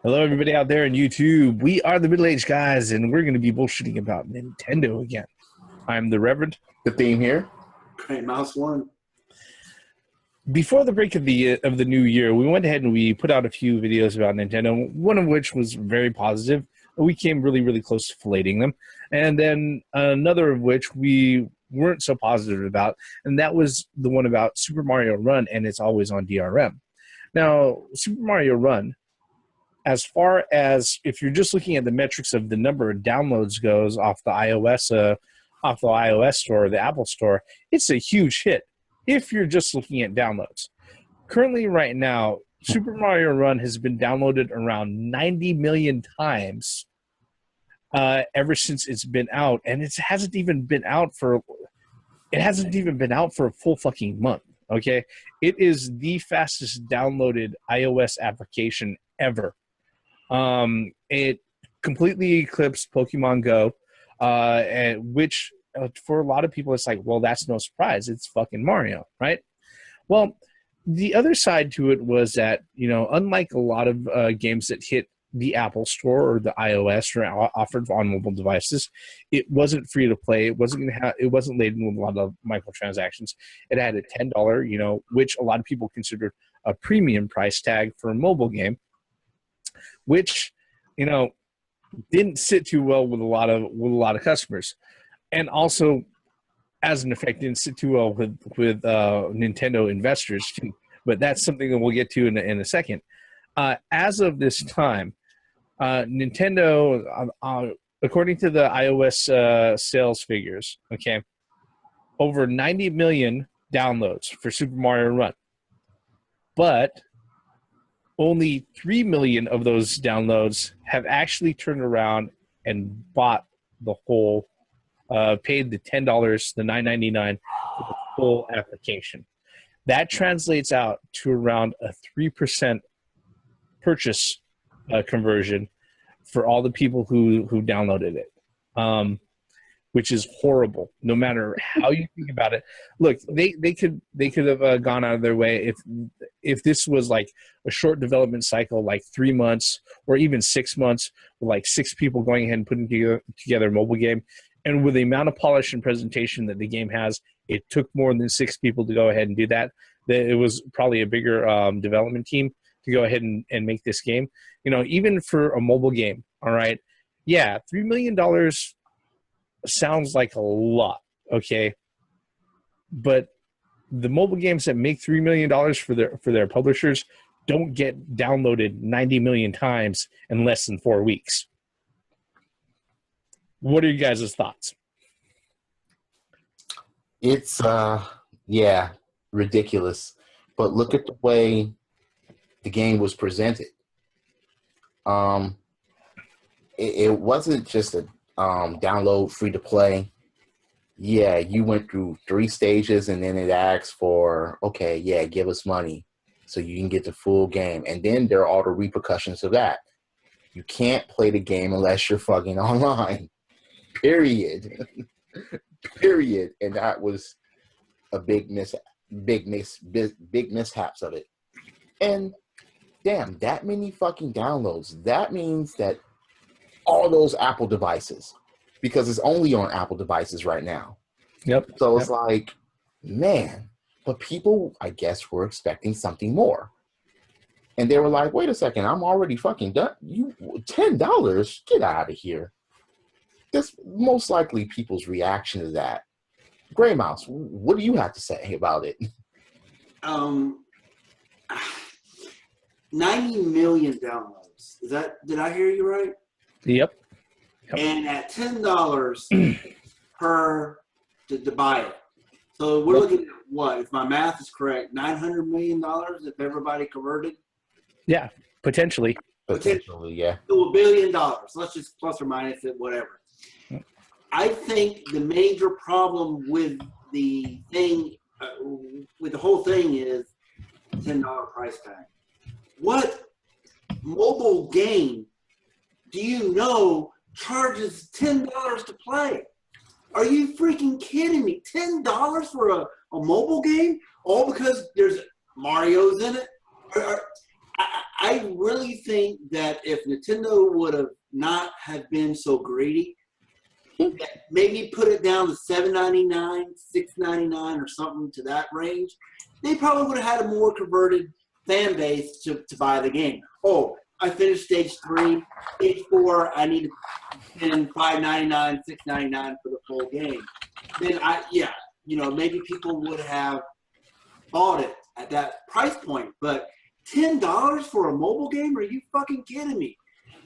Hello, everybody out there on YouTube. We are the Middle-Aged Guys, and we're going to be bullshitting about Nintendo again. I'm the Reverend. The theme here. Great Mouse One. Before the break of the new year, we went ahead and we put out a few videos about Nintendo, one of which was very positive. We came really, really close to filleting them. And then another of which we weren't so positive about, and that was the one about Super Mario Run, and it's always on DRM. Now, Super Mario Run, as far as if you're just looking at the metrics of the number of downloads goes off the iOS store or the Apple store, it's a huge hit if you're just looking at downloads. Currently, right now, Super Mario Run has been downloaded around 90 million times ever since it's been out, and it hasn't even been out for a full fucking month. Okay, it is the fastest downloaded iOS application ever. It completely eclipsed Pokemon Go, which for a lot of people it's like, well, that's no surprise. It's fucking Mario, right? Well, the other side to it was that, you know, unlike a lot of games that hit the Apple Store or the iOS or offered on mobile devices, it wasn't free to play. It wasn't laden with a lot of microtransactions. It had a $10, you know, which a lot of people considered a premium price tag for a mobile game, which, you know, didn't sit too well with a lot of customers, and also, as an effect, didn't sit too well with Nintendo investors. But that's something that we'll get to in a second. As of this time, Nintendo, according to the iOS sales figures, okay, over 90 million downloads for Super Mario Run, but only 3 million of those downloads have actually turned around and bought the whole, paid the $10, the $9.99 for the full application. That translates out to around a 3% purchase conversion for all the people who downloaded it, which is horrible. No matter how you think about it, look, they could have gone out of their way if this was like a short development cycle, like 3 months or even 6 months, with like 6 people going ahead and putting together a mobile game. And with the amount of polish and presentation that the game has, it took more than 6 people to go ahead and do that. It was probably a bigger development team to go ahead and make this game. You know, even for a mobile game, all right, yeah, $3 million sounds like a lot, okay? But the mobile games that make $3 million for their publishers don't get downloaded 90 million times in less than 4 weeks. What are you guys' thoughts? It's yeah, ridiculous. But look at the way the game was presented. It wasn't just a download free to play. Yeah, you went through 3 stages and then it asks for, okay, yeah, give us money so you can get the full game. And then there are all the repercussions of that. You can't play the game unless you're fucking online. Period. Period. And that was a big mishaps of it. And damn, that many fucking downloads. That means that all those Apple devices, because it's only on Apple devices right now. Yep. So it's like, man, but people, I guess, were expecting something more. And they were like, wait a second, I'm already fucking done. You $10? Get out of here. That's most likely people's reaction to that. Gray Mouse, what do you have to say about it? 90 million downloads. Did I hear you right? Yep. And at $10 per to buy it. So we're looking at what, if my math is correct, $900 million if everybody converted? Yeah, potentially. Potentially, yeah. To $1 billion. Let's just plus or minus it, whatever. I think the major problem with the thing, with the whole thing, is $10 price tag. What mobile game do you know charges $10 to play? Are you freaking kidding me? $10 for a mobile game? All because there's Mario's in it? I I really think that if Nintendo would have not have been so greedy, that maybe put it down to $7.99, $6.99, or something to that range, they probably would have had a more converted fan base to buy the game. Oh, I finished stage 3, stage 4, I need to spend $5.99, $6.99 for the full game. Then maybe people would have bought it at that price point. But $10 for a mobile game? Are you fucking kidding me?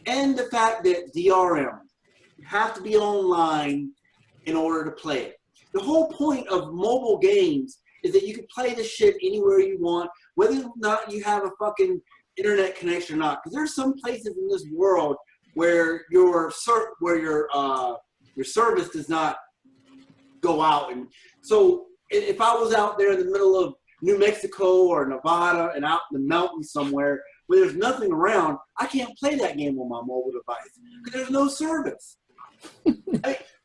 And the fact that DRM, you have to be online in order to play it. The whole point of mobile games is that you can play this shit anywhere you want, whether or not you have a fucking internet connection or not. Because there's some places in this world where your service does not go out. And so if I was out there in the middle of New Mexico or Nevada and out in the mountains somewhere where there's nothing around, I can't play that game on my mobile device because there's no service.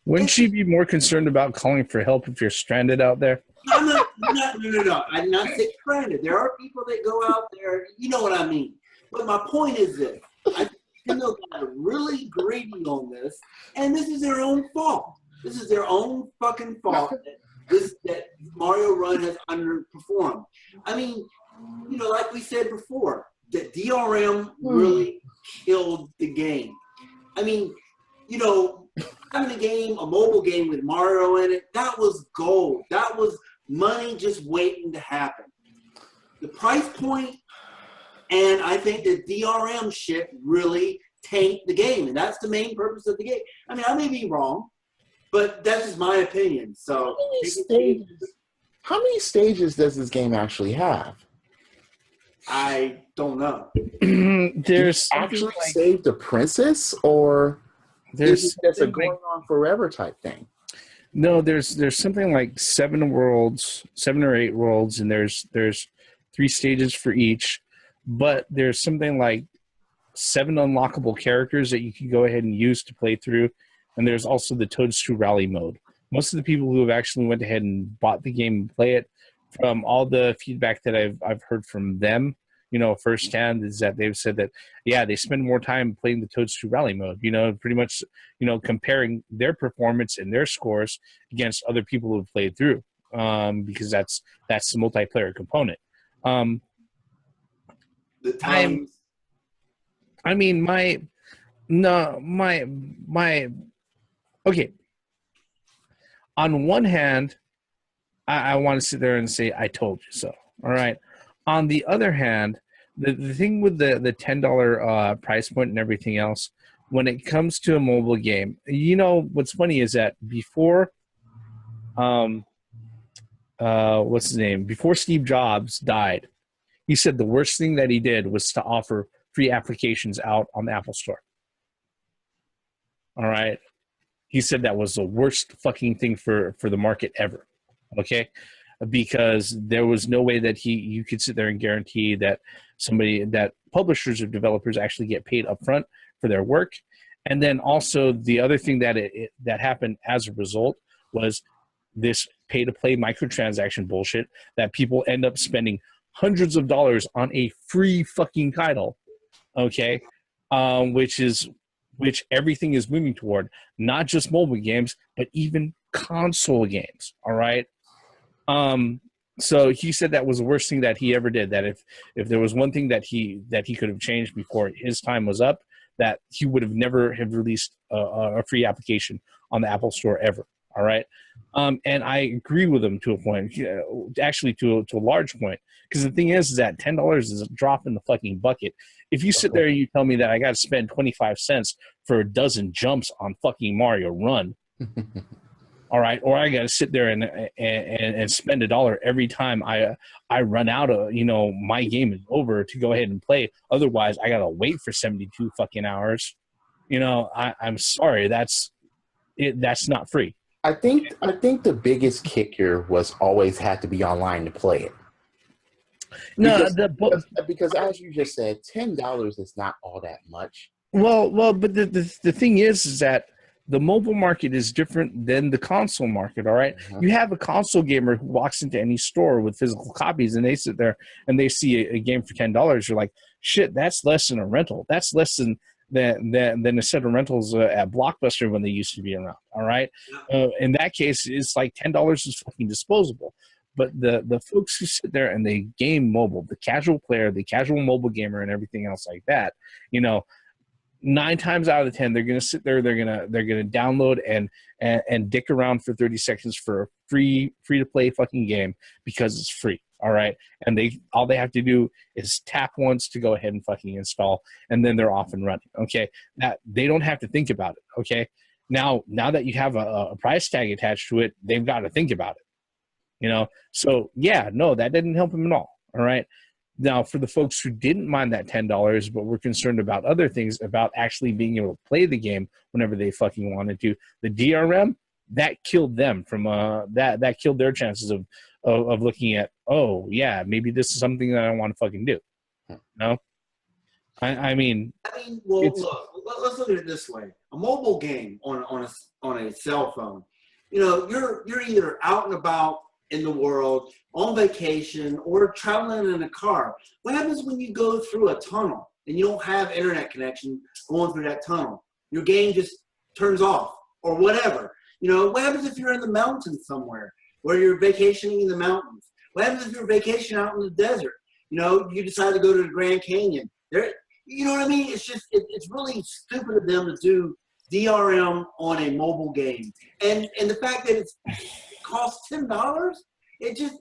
Wouldn't you be more concerned about calling for help if you're stranded out there? No. I'm not saying stranded. There are people that go out there. You know what I mean. But my point is this. I think Nintendo got really greedy on this, and this is their own fault. This is their own fucking fault that Mario Run has underperformed. I mean, like we said before, that DRM really killed the game. I mean, having a mobile game with Mario in it, that was gold. That was money just waiting to happen. The price point, and I think the DRM shit really tanked the game, and that's the main purpose of the game. I mean, I may be wrong, but that's just my opinion. So, how many stages does this game actually have? I don't know. There's actually save the princess, or is it a going on forever type thing? No, there's something like 7 or 8 worlds, and there's 3 stages for each. But there's something like 7 unlockable characters that you can go ahead and use to play through. And there's also the Toadstool Rally mode. Most of the people who have actually went ahead and bought the game and play it, from all the feedback that I've heard from them, firsthand, is that they've said that, yeah, they spend more time playing the Toadstool Rally mode, pretty much, comparing their performance and their scores against other people who have played through, because that's the multiplayer component. The times. Okay. On one hand, I want to sit there and say, I told you so. All right. On the other hand, the thing with the $10 price point and everything else, when it comes to a mobile game, what's funny is that before, what's his name? Before Steve Jobs died, he said the worst thing that he did was to offer free applications out on the Apple Store. All right. He said that was the worst fucking thing for the market ever. Okay. Because there was no way that you could sit there and guarantee that publishers or developers actually get paid upfront for their work. And then also the other thing that happened as a result was this pay-to-play microtransaction bullshit that people end up spending hundreds of dollars on a free fucking title, okay, which everything is moving toward, not just mobile games, but even console games, all right? So he said that was the worst thing that he ever did, that if there was one thing that he could have changed before his time was up, that he would have never have released a free application on the Apple Store ever, all right? And I agree with him to a point, actually to a large point, because the thing is that $10 is a drop in the fucking bucket. If you sit there and you tell me that I got to spend 25 cents for a dozen jumps on fucking Mario Run, all right, or I got to sit there and spend $1 every time I run out of, my game is over to go ahead and play. Otherwise, I got to wait for 72 fucking hours. I'm sorry, that's not free. I think the biggest kicker was always had to be online to play it. Because as you just said, $10 is not all that much. Well, but the thing is that the mobile market is different than the console market, all right? Mm-hmm. You have a console gamer who walks into any store with physical copies, and they sit there and they see a game for $10. You're like, shit, that's less than a rental. That's less than a set of rentals at Blockbuster when they used to be around. All right. In that case, it's like $10 is fucking disposable. But the folks who sit there and they game mobile, the casual player, the casual mobile gamer, and everything else like that, 9 times out of 10, they're gonna sit there, they're gonna download and dick around for 30 seconds for a free to play fucking game because it's free. All right, and all they have to do is tap once to go ahead and fucking install, and then they're off and running. Okay, that they don't have to think about it. Okay, now that you have a price tag attached to it, they've got to think about it. So yeah, no, that didn't help them at all. All right. Now, for the folks who didn't mind that $10, but were concerned about other things, about actually being able to play the game whenever they fucking wanted to, the DRM, that killed them from that killed their chances of looking at, oh yeah, maybe this is something that I want to fucking do. No, I mean, well, look, let's look at it this way: a mobile game on a cell phone. You're either out and about in the world, on vacation, or traveling in a car. What happens when you go through a tunnel and you don't have internet connection going through that tunnel? Your game just turns off or whatever. What happens if you're in the mountains somewhere where you're vacationing in the mountains? What happens if you're vacationing out in the desert? You decide to go to the Grand Canyon. You know what I mean? It's just, it's really stupid of them to do DRM on a mobile game. And the fact that it costs $10, it just,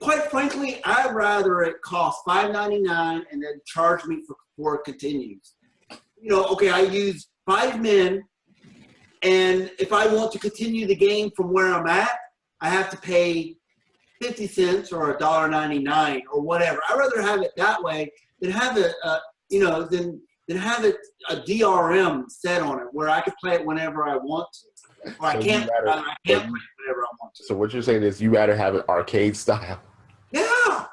quite frankly, I'd rather it cost $5.99 and then charge me for it continues. Okay, I use 5 men, and if I want to continue the game from where I'm at, I have to pay 50 cents or $1.99 or whatever. I'd rather have it that way than have it, than have it a DRM set on it where I could play it whenever I want to. Or I can't play it whenever I want to. So what you're saying is you rather have it arcade style. Yeah.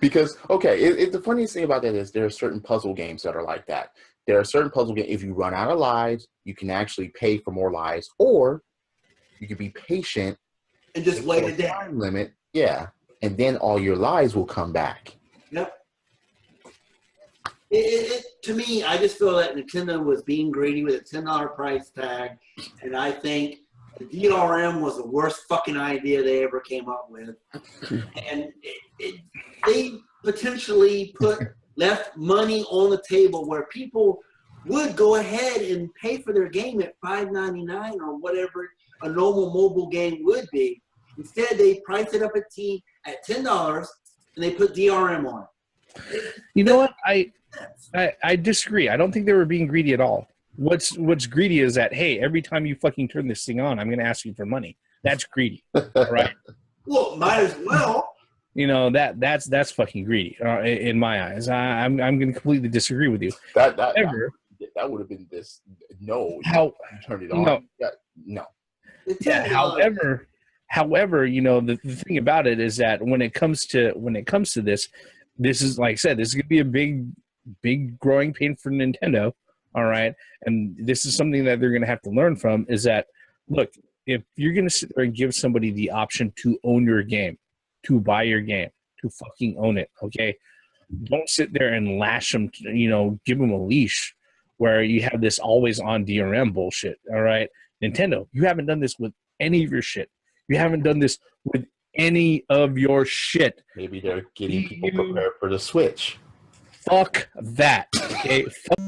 Because, okay, the funniest thing about that is there are certain puzzle games that are like that. There are certain puzzle games, if you run out of lives, you can actually pay for more lives, or you can be patient and just wait a time limit. Yeah. And then all your lives will come back. Yep. To me, I just feel that Nintendo was being greedy with a $10 price tag, and I think the DRM was the worst fucking idea they ever came up with. And they potentially left money on the table where people would go ahead and pay for their game at $5.99 or whatever a normal mobile game would be. Instead, they priced it up at $10 and they put DRM on it. You know what? I disagree. I don't think they were being greedy at all. What's greedy is that, hey, every time you fucking turn this thing on, I'm going to ask you for money. That's greedy, right? Well, might as well. That's fucking greedy in my eyes. I'm going to completely disagree with you. That would have been this. No, you turned it on. No. Yeah. However, the thing about it is that when it comes to this is, like I said, this is going to be a big growing pain for Nintendo. All right. And this is something that they're going to have to learn from, is that, look, if you're going to sit there and give somebody the option to own your game, to buy your game, to fucking own it, okay? Don't sit there and lash them, give them a leash where you have this always on DRM bullshit, all right? Nintendo, you haven't done this with any of your shit. You haven't done this with any of your shit. Maybe they're getting people prepared for the Switch. Fuck that, okay? Fuck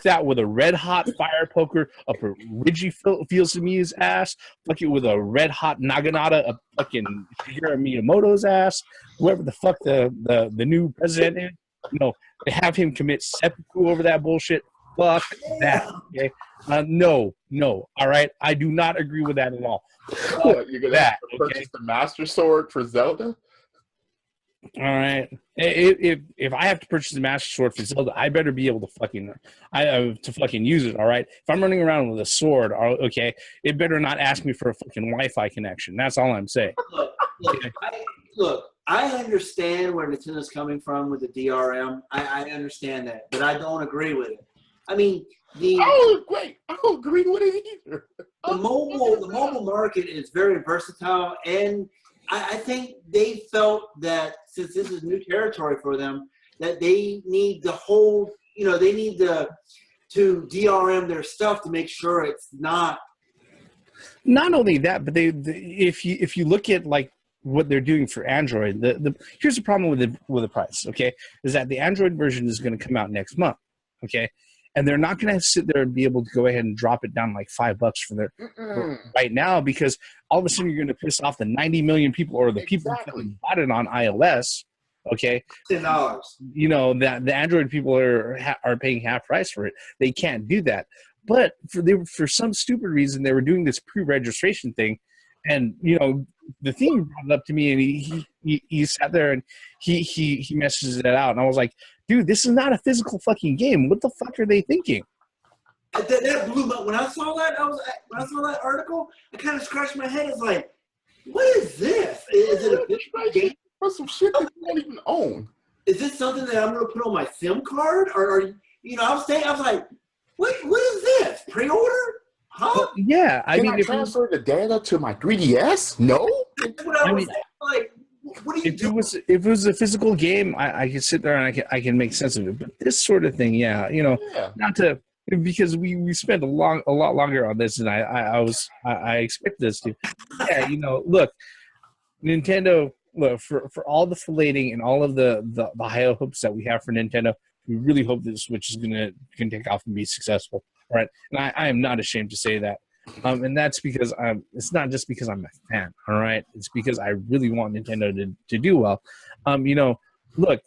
that with a red hot fire poker up a Reggie Fils-Aimé's ass. Fuck it with a red hot naginata up fucking Shigeru Miyamoto's ass. Whoever the fuck the new president is, they have him commit seppuku over that bullshit. Fuck that. Okay. No. All right. I do not agree with that at all. You're gonna have to purchase the Master Sword for Zelda? All right. If I have to purchase the Master Sword for Zelda, I better be able to fucking use it. All right. If I'm running around with a sword, okay, it better not ask me for a fucking Wi-Fi connection. That's all I'm saying. Look, I understand where Nintendo's coming from with the DRM. I understand that, but I don't agree with it. I mean, I don't agree with it either. The mobile market is very versatile, and I think they felt that since this is new territory for them, that they need to hold, they need to DRM their stuff to make sure it's not. Not only that, but if you look at like what they're doing for Android, here's the problem with the price. Okay, is that the Android version is going to come out next month. Okay, and they're not going to sit there and be able to go ahead and drop it down like $5 for right now, because all of a sudden you're going to piss off the 90 million people or the people who bought it on iOS. Okay, $10. That the Android people are paying half price for it. They can't do that. But for some stupid reason, they were doing this pre-registration thing, and the thing brought it up to me, and he sat there and he messages it out, and I was like, dude, this is not a physical fucking game. What the fuck are they thinking? That blew my. When I saw that article, I kind of scratched my head. It's like, what is this? Is it a physical game? For some shit that you don't even own. Is this something that I'm going to put on my SIM card, or I was like, what is this? Pre-order? Huh? Well, yeah, Can I transfer the data to my 3DS? No. That's what I was saying. Like, what are you doing? If it was a physical game, I could sit there and I can make sense of it. But this sort of thing, not to, because we spent a lot longer on this than I expected us to. Yeah, look, Nintendo. Look, for all the filleting and all of the high hopes that we have for Nintendo, we really hope that the Switch is going to take off and be successful. All right, and I am not ashamed to say that, and that's because it's not just because I'm a fan. All right, it's because I really want Nintendo to do well. Look,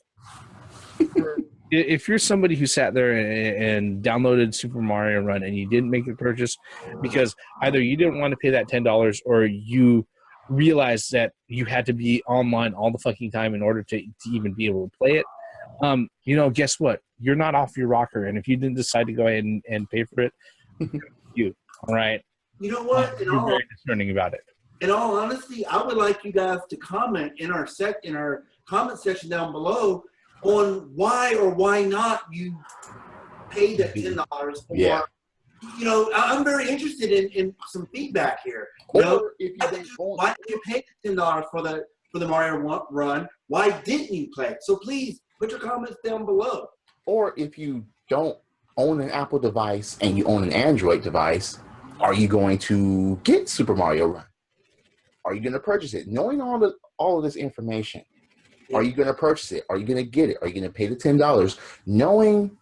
if you're somebody who sat there and downloaded Super Mario Run and you didn't make the purchase because either you didn't want to pay that $10 or you realized that you had to be online all the fucking time in order to even be able to play it, guess what? You're not off your rocker, and if you didn't decide to go ahead and pay for it, all right? You know what? You're very discerning about it. In all honesty, I would like you guys to comment in our comment section down below on why or why not you paid that $10. Yeah. I'm very interested in some feedback here. Or if why did you pay $10 for the Mario Run? Why didn't you play it? So please put your comments down below. Or if you don't own an Apple device and you own an Android device, are you going to get Super Mario Run? Are you going to purchase it? Knowing all of this information, are you going to purchase it? Are you going to get it? Are you going to pay the $10? Knowing,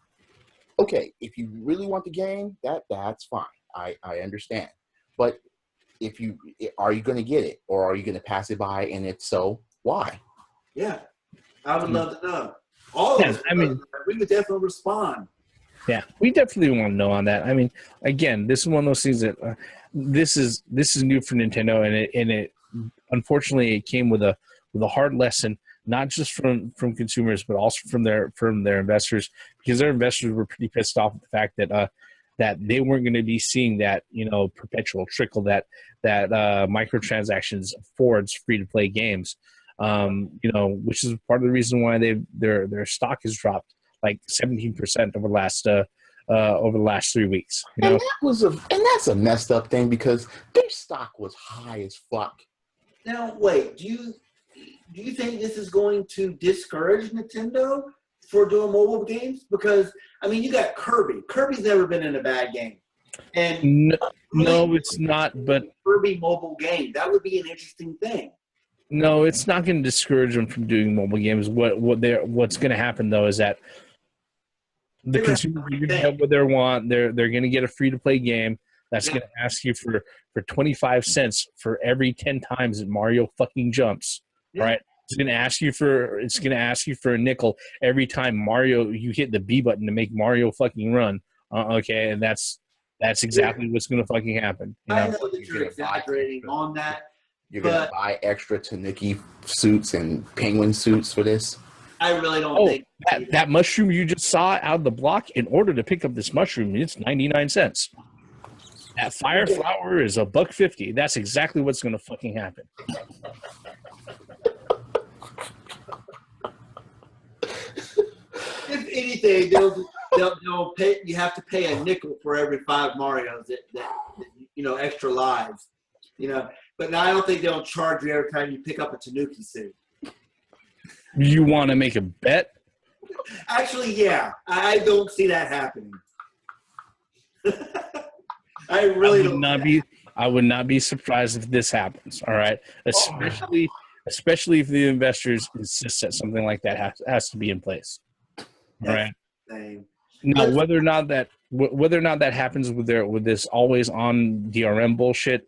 okay, if you really want the game, that's fine. I understand. But are you going to get it, or are you going to pass it by? And if so, why? Yeah, I would love to know. All of us, we would definitely respond. Yeah, we definitely want to know on that. I mean, again, this is one of those things that this is new for Nintendo, and it unfortunately it came with a hard lesson, not just from consumers, but also from their investors, because their investors were pretty pissed off at the fact that that they weren't going to be seeing that perpetual trickle that microtransactions affords free to play games, which is part of the reason why their stock has dropped like 17% over the last 3 weeks. And that's a messed up thing, because their stock was high as fuck. Now wait, do you think this is going to discourage Nintendo for doing mobile games? Because you got Kirby. Kirby's never been in a bad game, and no, it's not. But Kirby mobile game, that would be an interesting thing. No, it's not going to discourage them from doing mobile games. What's going to happen though is that the consumers are going to get what they want. They're going to get a free to play game that's going to ask you for 25 cents for every 10 times that Mario fucking jumps. Right? It's going to ask you for a nickel every time you hit the B button to make Mario fucking run. Okay, and that's exactly what's going to fucking happen. I know that you're exaggerating on that. You're going to buy extra Tanuki suits and penguin suits for this? I really don't think. That mushroom you just saw out of the block, in order to pick up this mushroom, it's 99 cents. That fire flower is $1.50. That's exactly what's going to fucking happen. If anything, they'll pay. You have to pay a nickel for every 5 Marios that extra lives. But now I don't think they'll charge you every time you pick up a Tanuki suit. You want to make a bet? Actually, yeah. I don't see that happening. I really don't. I would not be surprised if this happens. All right, especially if the investors insist that something like that has to be in place. All right. Now, whether or not that happens with this always on DRM bullshit,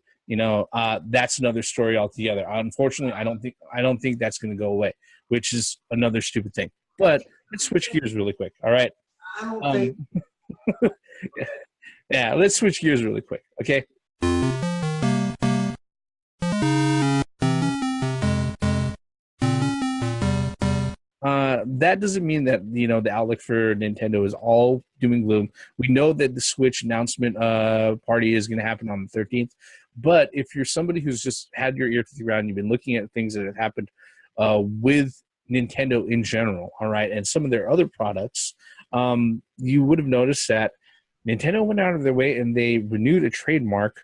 that's another story altogether. Unfortunately, I don't think that's going to go away, which is another stupid thing. But let's switch gears really quick. All right. I don't think. Yeah, let's switch gears really quick. Okay. That doesn't mean that the outlook for Nintendo is all doom and gloom. We know that the Switch announcement party is going to happen on the 13th. But if you're somebody who's just had your ear to the ground, you've been looking at things that have happened with Nintendo in general, all right, and some of their other products, you would have noticed that Nintendo went out of their way and they renewed a trademark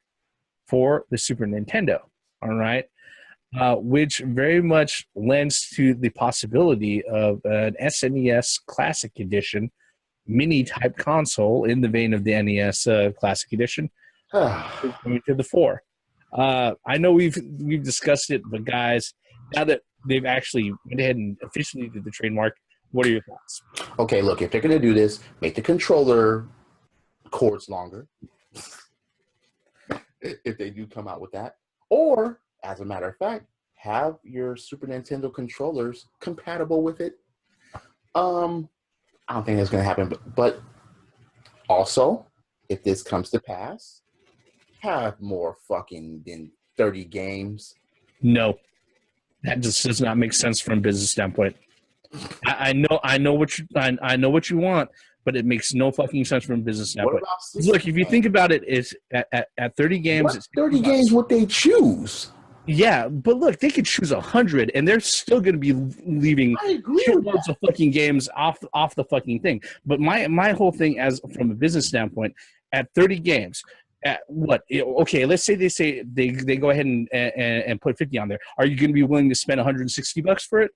for the Super Nintendo, all right, which very much lends to the possibility of an SNES Classic Edition mini type console in the vein of the NES Classic Edition coming to the fore. I know we've discussed it, but guys, now that they've actually went ahead and officially did the trademark, what are your thoughts? Okay, look, if they're going to do this, make the controller cords longer. If they do come out with that. Or, as a matter of fact, have your Super Nintendo controllers compatible with it. I don't think that's going to happen. But also, if this comes to pass, have more fucking than 30 games. No. That just does not make sense from a business standpoint. I know what you want, but it makes no fucking sense from a business standpoint. Look, if you think about it, it's at 30 games. What 30 games would they choose? Yeah, but look, they could choose 100, and they're still going to be leaving shitloads of fucking games off the fucking thing. But my whole thing, as from a business standpoint, at 30 games. At what? Okay, let's say they go ahead and put 50 on there. Are you going to be willing to spend $160 for it?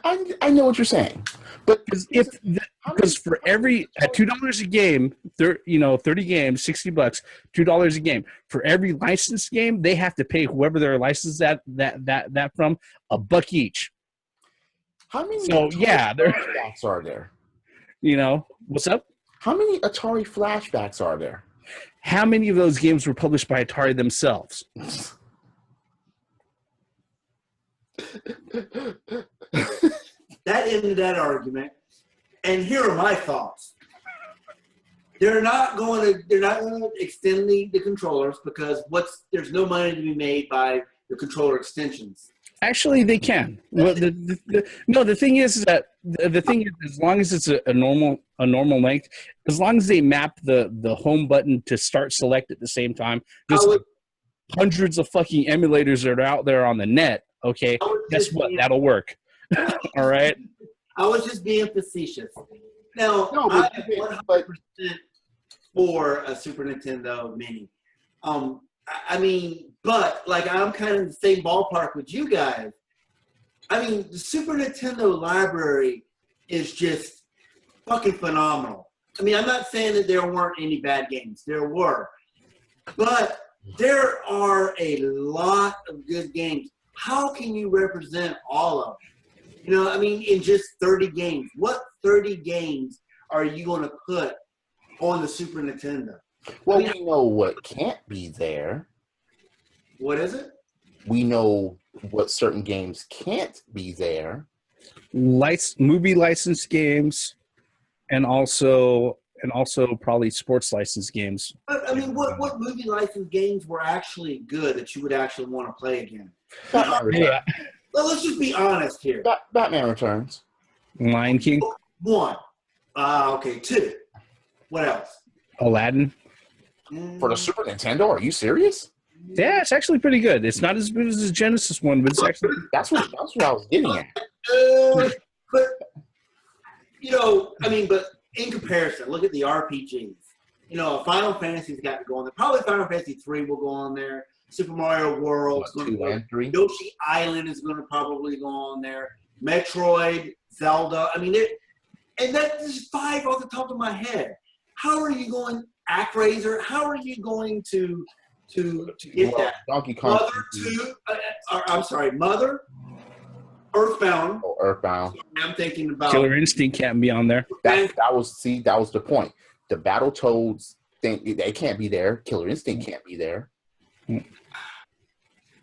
I know what you're saying, but because for every at $2 a game, 30 games, $60, $2 a game. For every licensed game, they have to pay whoever they're licensed that from $1 each. How many? So yeah, flashbacks are there? What's up? How many Atari flashbacks are there? How many of those games were published by Atari themselves? That ended that argument. And here are my thoughts. They're not going to extend the controllers because there's no money to be made by the controller extensions. Actually, they can. Well, the thing is that as long as it's a normal length, as long as they map the home button to start select at the same time, there's hundreds of fucking emulators that are out there on the net. Okay, guess what? That'll work. All right. I was just being facetious. Now, no, I'm 100% for a Super Nintendo Mini. I mean, but like I'm kind of in the same ballpark with you guys. I mean, the Super Nintendo library is just fucking phenomenal. I mean, I'm not saying that there weren't any bad games. There were. But there are a lot of good games. How can you represent all of them? I mean, in just 30 games. What 30 games are you going to put on the Super Nintendo? Well, we know what can't be there. What is it? We know what certain games can't be there. Movie licensed games, and also probably sports licensed games. But, I mean, what movie licensed games were actually good that you would actually want to play again? Yeah. Well, let's just be honest here. Batman Returns. Lion King. 1. Okay, 2. What else? Aladdin. For the Super Nintendo? Are you serious? Yeah, it's actually pretty good. It's not as good as the Genesis one, but it's actually... That's what I was getting at. But, I mean, but in comparison, look at the RPGs. Final Fantasy's got to go on there. Probably Final Fantasy 3 will go on there. Super Mario World. What, 2 and 3? Yoshi Island is going to probably go on there. Metroid, Zelda. I mean, and that's 5 off the top of my head. How are you going, ActRaiser? How are you going to get that? Donkey Kong. Mother, Earthbound. Oh, Earthbound. I'm thinking about Killer Instinct can't be on there. That was the point. The Battletoads thing, they can't be there. Killer Instinct can't be there.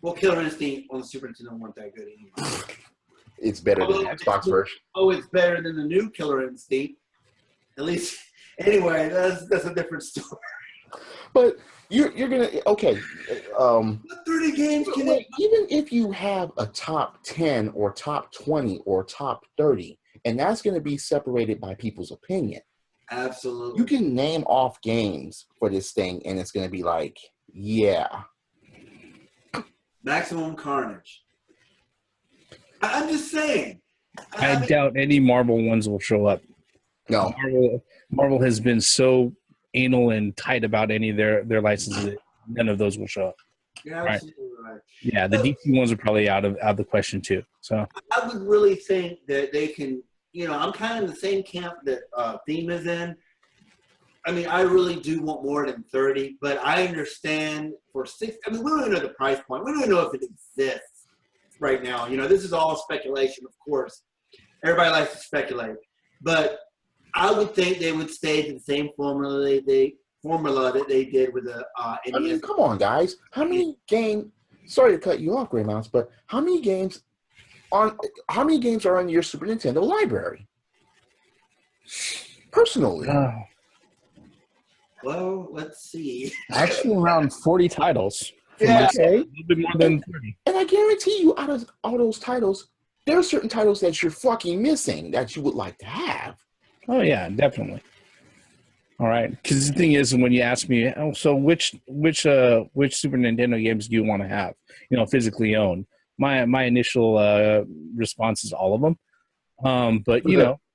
Well, Killer Instinct on the Super Nintendo weren't that good anyway. It's better than the Xbox version. Oh, it's better than the new Killer Instinct. At least, anyway, that's a different story. But you're gonna okay. What 30 games can Even if you have a top 10 or top 20 or top 30, and that's gonna be separated by people's opinion. Absolutely. You can name off games for this thing, and it's gonna be like, yeah. Maximum Carnage. I'm just saying. I doubt any Marvel ones will show up. No. Marvel has been so anal and tight about any of their licenses that none of those will show up. You're absolutely right. Yeah, the DC ones are probably out of the question too. So I would really think that they can, I'm kind of in the same camp that Theme is in. I mean, I really do want more than 30, but I understand for 6. I mean, we don't even know the price point. We don't even know if it exists right now. This is all speculation, of course. Everybody likes to speculate. But I would think they would stay to the same formula that they did with the NES. I mean, come on, guys. How many games? Sorry to cut you off, Gray Mouse, but how many games are in your Super Nintendo library? Personally, well, let's see. actually, around 40 titles. Yeah. Okay. A little bit more than 30. And I guarantee you, out of all those titles, there are certain titles that you're fucking missing that you would like to have. Oh yeah, definitely. All right, because the thing is, when you ask me, so which Super Nintendo games do you want to have, physically own? My initial response is all of them. But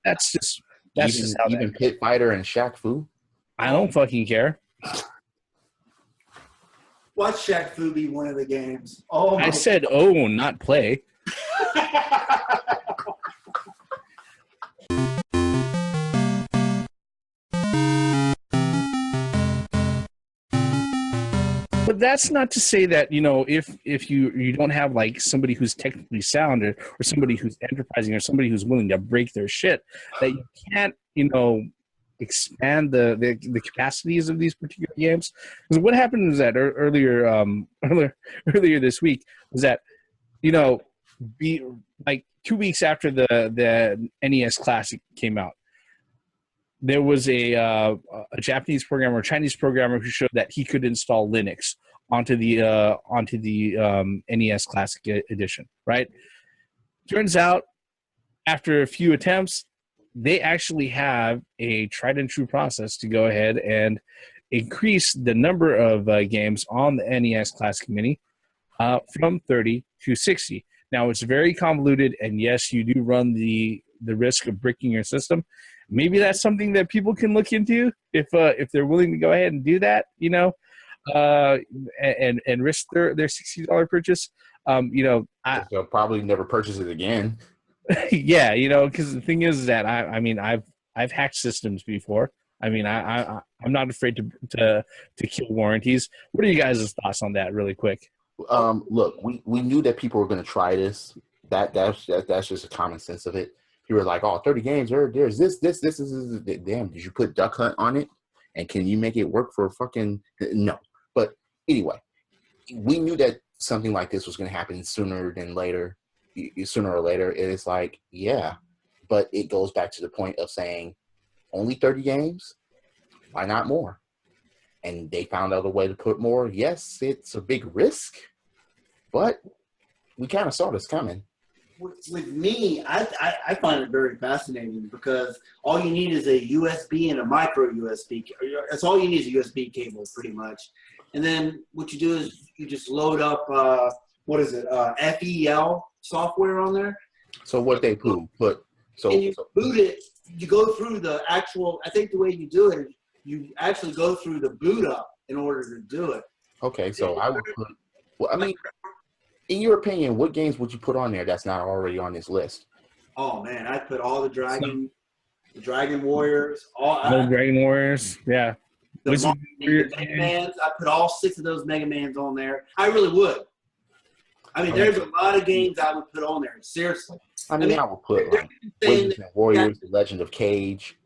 that's just how even Pit Fighter and Shaq Fu. I don't fucking care. Watch Shaq Fu be one of the games. Oh, I said own, not play. But that's not to say that, if you don't have like somebody who's technically sound or somebody who's enterprising or somebody who's willing to break their shit, that you can't, expand the capacities of these particular games. Because what happened is that earlier this week was that, like 2 weeks after the NES Classic came out, there was a Japanese programmer, Chinese programmer, who showed that he could install Linux onto the NES Classic Edition. Right? Turns out, after a few attempts, they actually have a tried and true process to go ahead and increase the number of games on the NES Classic Mini from 30 to 60. Now, it's very convoluted, and yes, you do run the risk of bricking your system. Maybe that's something that people can look into if they're willing to go ahead and do that, and risk their $60 purchase. They'll probably never purchase it again. Yeah, because the thing is that I've hacked systems before. I mean, I'm not afraid to kill warranties. What are you guys' thoughts on that, really quick? Look, we knew that people were going to try this. That's just a common sense of it. You were like, 30 games, there's this. Damn, did you put Duck Hunt on it? And can you make it work for fucking... No. But anyway, we knew that something like this was going to happen sooner or later. It is like, yeah. But it goes back to the point of saying, only 30 games? Why not more? And they found out a way to put more. Yes, it's a big risk, but we kind of saw this coming. With me, I find it very fascinating because all you need is a USB and a micro USB. That's all you need is a USB cable, pretty much. And then what you do is you just load up, FEL software on there. So what they put? And you boot it. You go through the actual. I think the way you do it is you actually go through the boot up in order to do it. Okay, so I would put Well, I mean, in your opinion, what games would you put on there that's not already on this list? Oh man, I put all the Dragon Warriors, Dragon Warriors, yeah. the Mega Mans. I put all 6 of those Mega Mans on there. I really would. I mean, there's a lot of games I would put on there. Seriously. I mean, I would put like Wizards and Warriors, The Legend of Cage.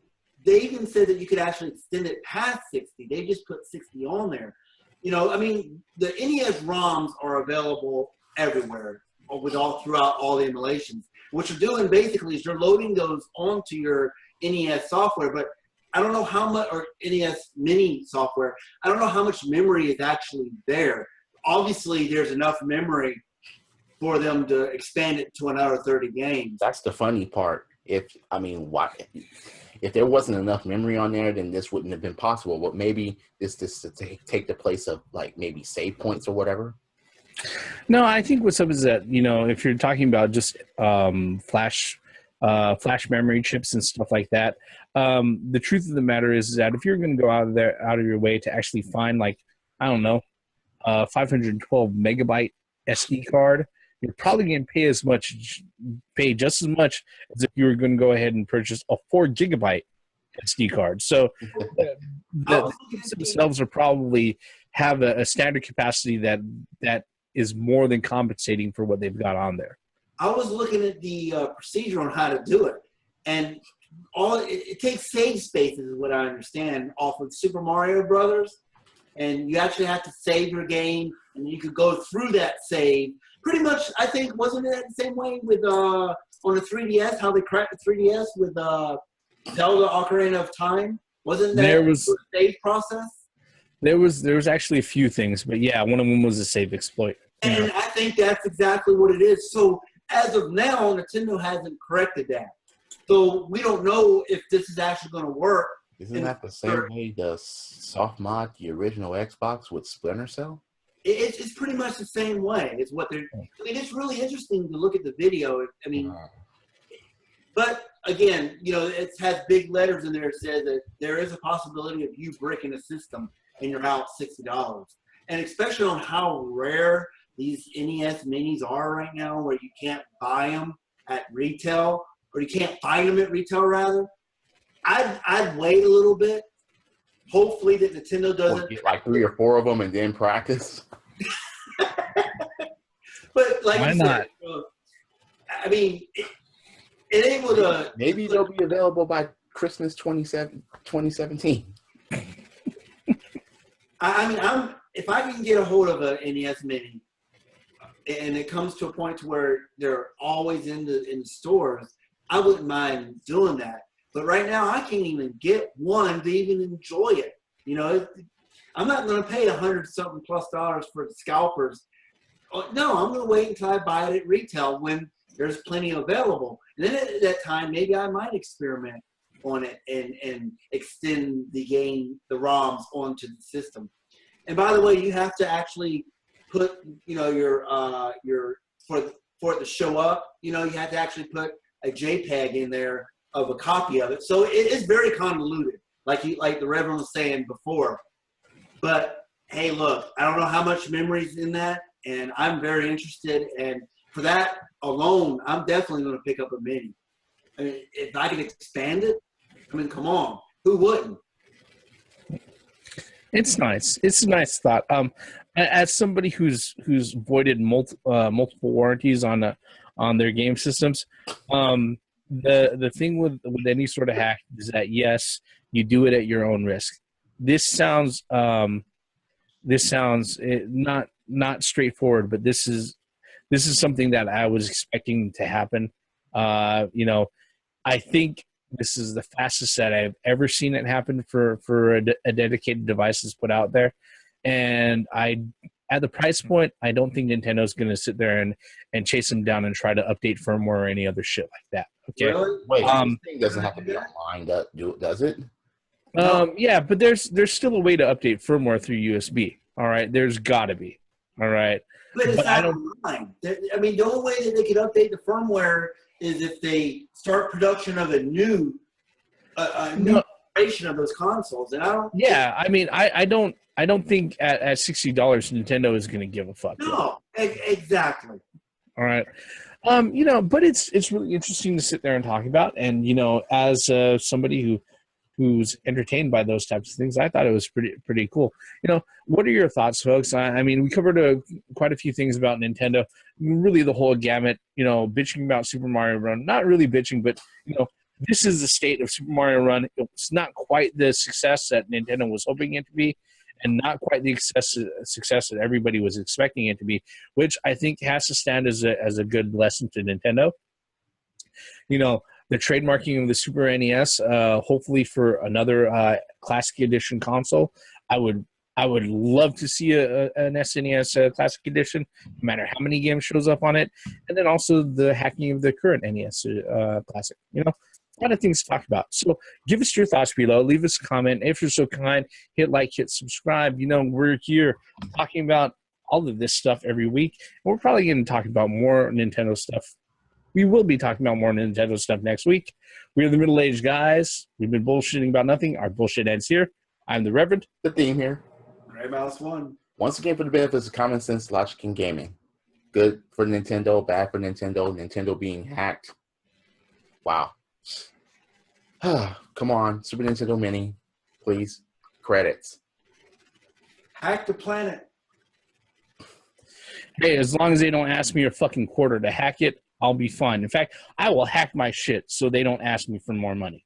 They even said that you could actually extend it past 60. They just put 60 on there. You know, I mean, the NES ROMs are available everywhere throughout all the emulations. What you're doing basically is you're loading those onto your NES software, but I don't know how much, or NES Mini software, I don't know how much memory is actually there. Obviously, there's enough memory for them to expand it to another 30 games. That's the funny part. If there wasn't enough memory on there, then this wouldn't have been possible. But maybe this to take the place of like maybe save points or whatever. No, I think what's up is that, you know, if you're talking about just flash memory chips and stuff like that, the truth of the matter is that if you're going to go out of your way to actually find, like, I don't know, 512 megabyte SD card, you're probably going to pay just as much as if you were going to go ahead and purchase a 4 gigabyte SD card. So themselves are probably have a standard capacity that is more than compensating for what they've got on there. I was looking at the procedure on how to do it, and it takes save spaces, is what I understand, off of Super Mario Brothers, and you actually have to save your game, and you could go through that save. Pretty much, I think, wasn't it the same way with on the 3DS, how they cracked the 3DS with Zelda Ocarina of Time? Wasn't that a save process? There was actually a few things, but yeah, one of them was a save exploit. And I think that's exactly what it is. So as of now, Nintendo hasn't corrected that. So we don't know if this is actually going to work. Isn't that the same way the soft mod, the original Xbox with Splinter Cell? It's pretty much the same way. It's what they're. I mean, it's really interesting to look at the video. I mean, but again, you know, it has big letters in there that says that there is a possibility of you breaking a system and you're out $60. And especially on how rare these NES Minis are right now, where you can't buy them at retail, or you can't find them at retail, rather. I'd wait a little bit. Hopefully that Nintendo doesn't get like 3 or 4 of them and then practice. But like, why not? I mean, it ain't with a. Maybe they'll be available by Christmas 2017. I mean, if I can get a hold of an NES Mini, and it comes to a point to where they're always in the stores, I wouldn't mind doing that. But right now, I can't even get one to even enjoy it. You know, I'm not going to pay $100-something plus for the scalpers. No, I'm going to wait until I buy it at retail when there's plenty available. And then at that time, maybe I might experiment on it and extend the ROMs onto the system. And by the way, you have to actually put, you know, for it to show up, you know, you have to actually put a JPEG in there of a copy of it. So it is very convoluted, like the Reverend was saying before. But hey, look, I don't know how much memory's in that, and I'm very interested. And for that alone, I'm definitely going to pick up a Mini. I mean, if I can expand it, I mean, come on, who wouldn't? It's nice. It's a nice thought. As somebody who's voided multiple warranties on their game systems, the thing with any sort of hack is that yes, you do it at your own risk. This sounds not straightforward, but this is something that I was expecting to happen. You know, I think this is the fastest that I've ever seen it happen for a dedicated device that's put out there. And at the price point, I don't think Nintendo's going to sit there and chase them down and try to update firmware or any other shit like that. Okay. Really? Wait, this thing doesn't have to be online, does it? Yeah, but there's still a way to update firmware through USB. All right, there's got to be. All right. But it's not online. I mean, the only way that they could update the firmware is if they start production of a new. generation of those consoles, and I don't. Yeah, I mean, I don't think at $60 Nintendo is going to give a fuck. No, exactly. All right. But it's really interesting to sit there and talk about. And, as somebody who's entertained by those types of things, I thought it was pretty cool. What are your thoughts, folks? I mean, we covered quite a few things about Nintendo, really the whole gamut, bitching about Super Mario Run, not really bitching, but, this is the state of Super Mario Run. It's not quite the success that Nintendo was hoping it to be, and not quite the success that everybody was expecting it to be, which I think has to stand as a good lesson to Nintendo. The trademarking of the Super NES, hopefully for another Classic Edition console. I would love to see an SNES Classic Edition, no matter how many games shows up on it, and then also the hacking of the current NES Classic. A lot of things to talk about. So give us your thoughts below. Leave us a comment. If you're so kind, hit like, hit subscribe. We're here talking about all of this stuff every week. And we're probably going to talk about more Nintendo stuff. We will be talking about more Nintendo stuff next week. We're the middle-aged guys. We've been bullshitting about nothing. Our bullshit ends here. I'm the Reverend. The theme here. Gray Mouse 1. Once again, for the benefits of common sense, logic, and gaming. Good for Nintendo, bad for Nintendo. Nintendo being hacked. Wow. Come on, Super Nintendo Mini, please. Credits. Hack the planet. Hey, as long as they don't ask me a fucking quarter to hack it, I'll be fine. In fact, I will hack my shit so they don't ask me for more money.